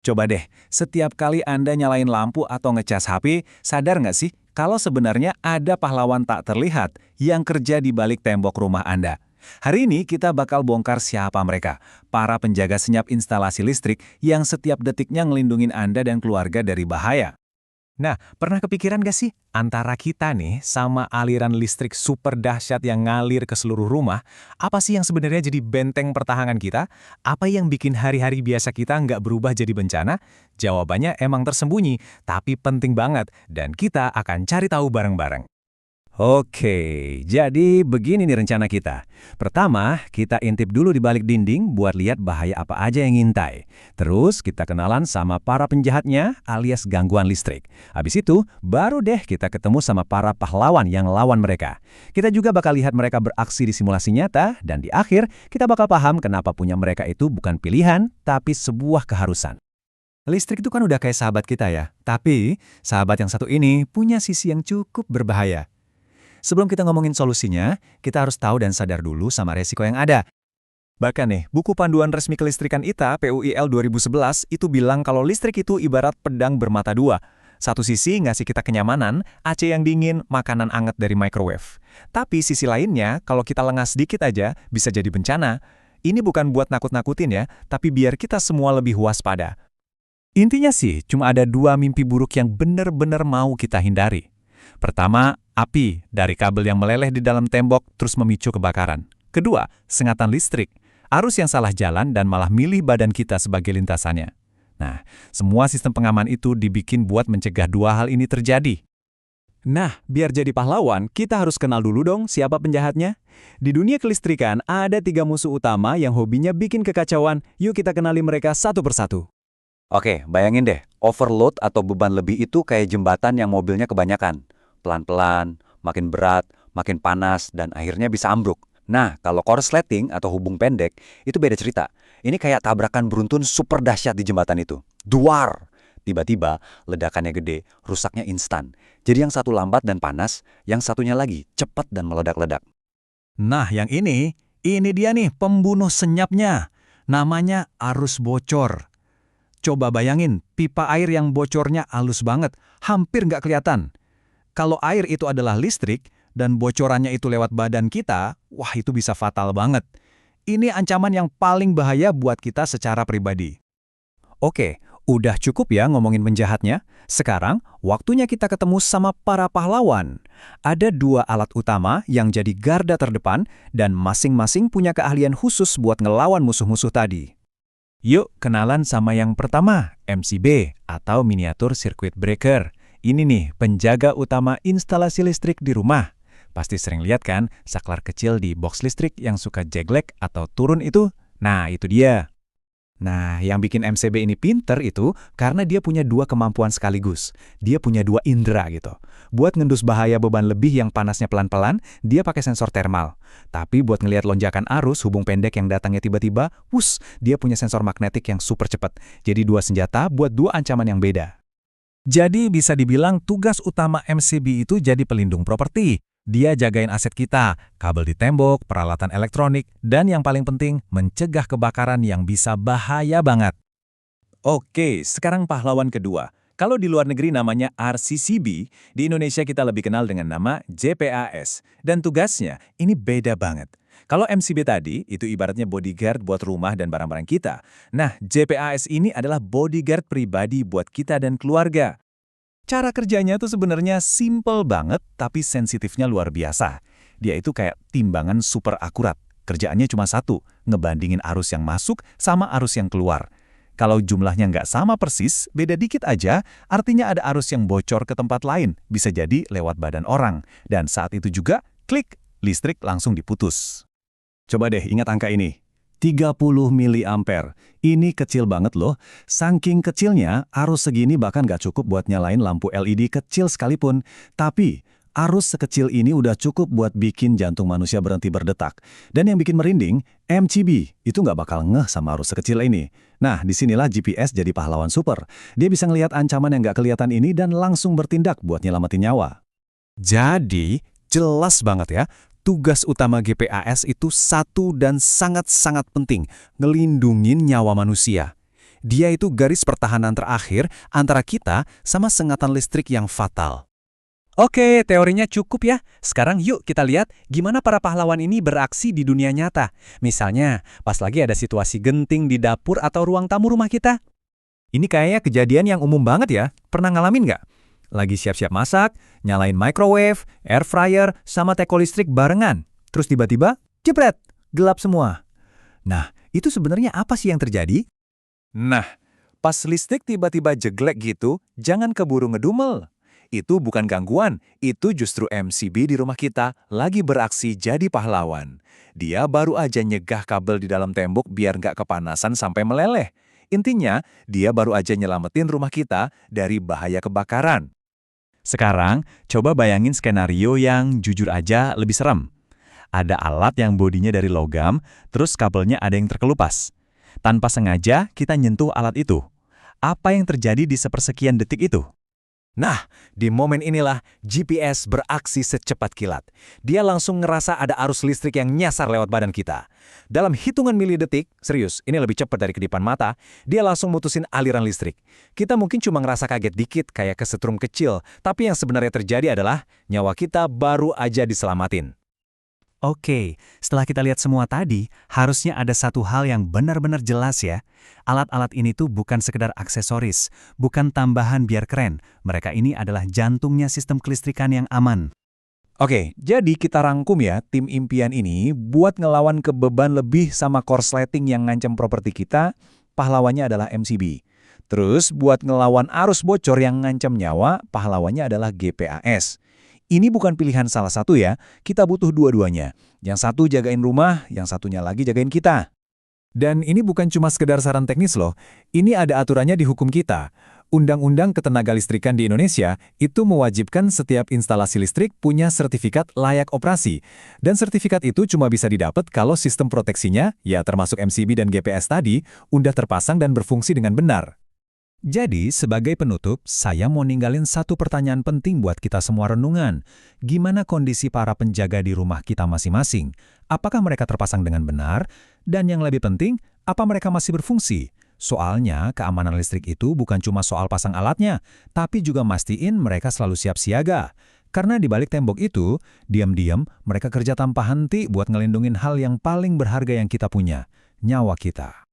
Coba deh, setiap kali Anda nyalain lampu atau ngecas HP, sadar nggak sih kalau sebenarnya ada pahlawan tak terlihat yang kerja di balik tembok rumah Anda? Hari ini kita bakal bongkar siapa mereka, para penjaga senyap instalasi listrik yang setiap detiknya ngelindungin Anda dan keluarga dari bahaya. Nah, pernah kepikiran gak sih antara kita nih sama aliran listrik super dahsyat yang ngalir ke seluruh rumah, apa sih yang sebenarnya jadi benteng pertahanan kita? Apa yang bikin hari-hari biasa kita nggak berubah jadi bencana? Jawabannya emang tersembunyi, tapi penting banget, dan kita akan cari tahu bareng-bareng. Oke, jadi begini nih rencana kita. Pertama, kita intip dulu di balik dinding buat lihat bahaya apa aja yang ngintai. Terus kita kenalan sama para penjahatnya alias gangguan listrik. Habis itu, baru deh kita ketemu sama para pahlawan yang lawan mereka. Kita juga bakal lihat mereka beraksi di simulasi nyata, dan di akhir kita bakal paham kenapa punya mereka itu bukan pilihan, tapi sebuah keharusan. Listrik itu kan udah kayak sahabat kita ya, tapi sahabat yang satu ini punya sisi yang cukup berbahaya. Sebelum kita ngomongin solusinya, kita harus tahu dan sadar dulu sama resiko yang ada. Bahkan nih, buku panduan resmi kelistrikan ITA PUIL 2011 itu bilang kalau listrik itu ibarat pedang bermata dua. Satu sisi ngasih kita kenyamanan, AC yang dingin, makanan anget dari microwave. Tapi sisi lainnya, kalau kita lengah sedikit aja, bisa jadi bencana. Ini bukan buat nakut-nakutin ya, tapi biar kita semua lebih waspada. Intinya sih, cuma ada dua mimpi buruk yang benar-benar mau kita hindari. Pertama, api dari kabel yang meleleh di dalam tembok terus memicu kebakaran. Kedua, sengatan listrik, arus yang salah jalan dan malah milih badan kita sebagai lintasannya. Nah, semua sistem pengaman itu dibikin buat mencegah dua hal ini terjadi. Nah, biar jadi pahlawan, kita harus kenal dulu dong siapa penjahatnya. Di dunia kelistrikan, ada 3 musuh utama yang hobinya bikin kekacauan. Yuk kita kenali mereka satu persatu. Oke, bayangin deh, overload atau beban lebih itu kayak jembatan yang mobilnya kebanyakan. Pelan-pelan, makin berat, makin panas, dan akhirnya bisa ambruk. Nah, kalau korsleting atau hubung pendek, itu beda cerita. Ini kayak tabrakan beruntun super dahsyat di jembatan itu. Duar! Tiba-tiba, ledakannya gede, rusaknya instan. Jadi yang satu lambat dan panas, yang satunya lagi cepat dan meledak-ledak. Nah, yang ini dia nih pembunuh senyapnya. Namanya arus bocor. Coba bayangin, pipa air yang bocornya halus banget, hampir nggak kelihatan. Kalau air itu adalah listrik, dan bocorannya itu lewat badan kita, wah itu bisa fatal banget. Ini ancaman yang paling bahaya buat kita secara pribadi. Oke, udah cukup ya ngomongin penjahatnya. Sekarang, waktunya kita ketemu sama para pahlawan. Ada 2 alat utama yang jadi garda terdepan, dan masing-masing punya keahlian khusus buat ngelawan musuh-musuh tadi. Yuk kenalan sama yang pertama, MCB atau Miniatur Circuit Breaker. Ini nih penjaga utama instalasi listrik di rumah. Pasti sering lihat kan saklar kecil di box listrik yang suka jeglek atau turun itu? Nah itu dia. Nah yang bikin MCB ini pinter itu karena dia punya 2 kemampuan sekaligus. Dia punya 2 indera gitu. Buat ngendus bahaya beban lebih yang panasnya pelan-pelan, dia pakai sensor thermal. Tapi buat ngelihat lonjakan arus hubung pendek yang datangnya tiba-tiba, dia punya sensor magnetik yang super cepat. Jadi 2 senjata buat 2 ancaman yang beda. Jadi bisa dibilang tugas utama MCB itu jadi pelindung properti. Dia jagain aset kita, kabel di tembok, peralatan elektronik, dan yang paling penting, mencegah kebakaran yang bisa bahaya banget. Oke, sekarang pahlawan kedua. Kalau di luar negeri namanya RCCB, di Indonesia kita lebih kenal dengan nama JPAS. Dan tugasnya ini beda banget. Kalau MCB tadi, itu ibaratnya bodyguard buat rumah dan barang-barang kita. Nah, JPAS ini adalah bodyguard pribadi buat kita dan keluarga. Cara kerjanya tuh sebenarnya simple banget, tapi sensitifnya luar biasa. Dia itu kayak timbangan super akurat. Kerjaannya cuma satu, ngebandingin arus yang masuk sama arus yang keluar. Kalau jumlahnya nggak sama persis, beda dikit aja, artinya ada arus yang bocor ke tempat lain, bisa jadi lewat badan orang. Dan saat itu juga, klik, listrik langsung diputus. Coba deh ingat angka ini. 30 miliampere. Ini kecil banget loh. Saking kecilnya, arus segini bahkan nggak cukup buat nyalain lampu LED kecil sekalipun. Tapi, arus sekecil ini udah cukup buat bikin jantung manusia berhenti berdetak. Dan yang bikin merinding, MCB itu nggak bakal ngeh sama arus sekecil ini. Nah, disinilah GPS jadi pahlawan super. Dia bisa ngelihat ancaman yang nggak kelihatan ini dan langsung bertindak buat nyelamatin nyawa. Jadi, jelas banget ya. Tugas utama GPAS itu satu dan sangat-sangat penting, ngelindungin nyawa manusia. Dia itu garis pertahanan terakhir antara kita sama sengatan listrik yang fatal. Oke, teorinya cukup ya. Sekarang yuk kita lihat gimana para pahlawan ini beraksi di dunia nyata. Misalnya, pas lagi ada situasi genting di dapur atau ruang tamu rumah kita. Ini kayaknya kejadian yang umum banget ya. Pernah ngalamin nggak? Lagi siap-siap masak, nyalain microwave, air fryer, sama teko listrik barengan. Terus tiba-tiba, jebret, gelap semua. Nah, itu sebenarnya apa sih yang terjadi? Nah, pas listrik tiba-tiba jeglek gitu, jangan keburu ngedumel. Itu bukan gangguan, itu justru MCB di rumah kita lagi beraksi jadi pahlawan. Dia baru aja nyegah kabel di dalam tembok biar nggak kepanasan sampai meleleh. Intinya, dia baru aja nyelamatin rumah kita dari bahaya kebakaran. Sekarang, coba bayangin skenario yang jujur aja lebih serem. Ada alat yang bodinya dari logam, terus kabelnya ada yang terkelupas. Tanpa sengaja, kita nyentuh alat itu. Apa yang terjadi di sepersekian detik itu? Nah, di momen inilah GPS beraksi secepat kilat. Dia langsung ngerasa ada arus listrik yang nyasar lewat badan kita. Dalam hitungan milidetik, serius, ini lebih cepat dari kedipan mata, dia langsung mutusin aliran listrik. Kita mungkin cuma ngerasa kaget dikit kayak kesetrum kecil, tapi yang sebenarnya terjadi adalah nyawa kita baru aja diselamatin. Oke, setelah kita lihat semua tadi, harusnya ada satu hal yang benar-benar jelas ya. Alat-alat ini tuh bukan sekedar aksesoris, bukan tambahan biar keren. Mereka ini adalah jantungnya sistem kelistrikan yang aman. Oke, jadi kita rangkum ya, tim impian ini buat ngelawan ke beban lebih sama korsleting yang ngancam properti kita, pahlawannya adalah MCB. Terus buat ngelawan arus bocor yang ngancam nyawa, pahlawannya adalah GPAS. Ini bukan pilihan salah satu ya, kita butuh dua-duanya. Yang satu jagain rumah, yang satunya lagi jagain kita. Dan ini bukan cuma sekedar saran teknis loh, ini ada aturannya di hukum kita. Undang-Undang Ketenagalistrikan di Indonesia itu mewajibkan setiap instalasi listrik punya sertifikat layak operasi. Dan sertifikat itu cuma bisa didapat kalau sistem proteksinya, ya termasuk MCB dan GPS tadi, udah terpasang dan berfungsi dengan benar. Jadi, sebagai penutup, saya mau ninggalin satu pertanyaan penting buat kita semua renungan. Gimana kondisi para penjaga di rumah kita masing-masing? Apakah mereka terpasang dengan benar? Dan yang lebih penting, apa mereka masih berfungsi? Soalnya, keamanan listrik itu bukan cuma soal pasang alatnya, tapi juga mastiin mereka selalu siap siaga. Karena di balik tembok itu, diam-diam mereka kerja tanpa henti buat ngelindungin hal yang paling berharga yang kita punya, nyawa kita.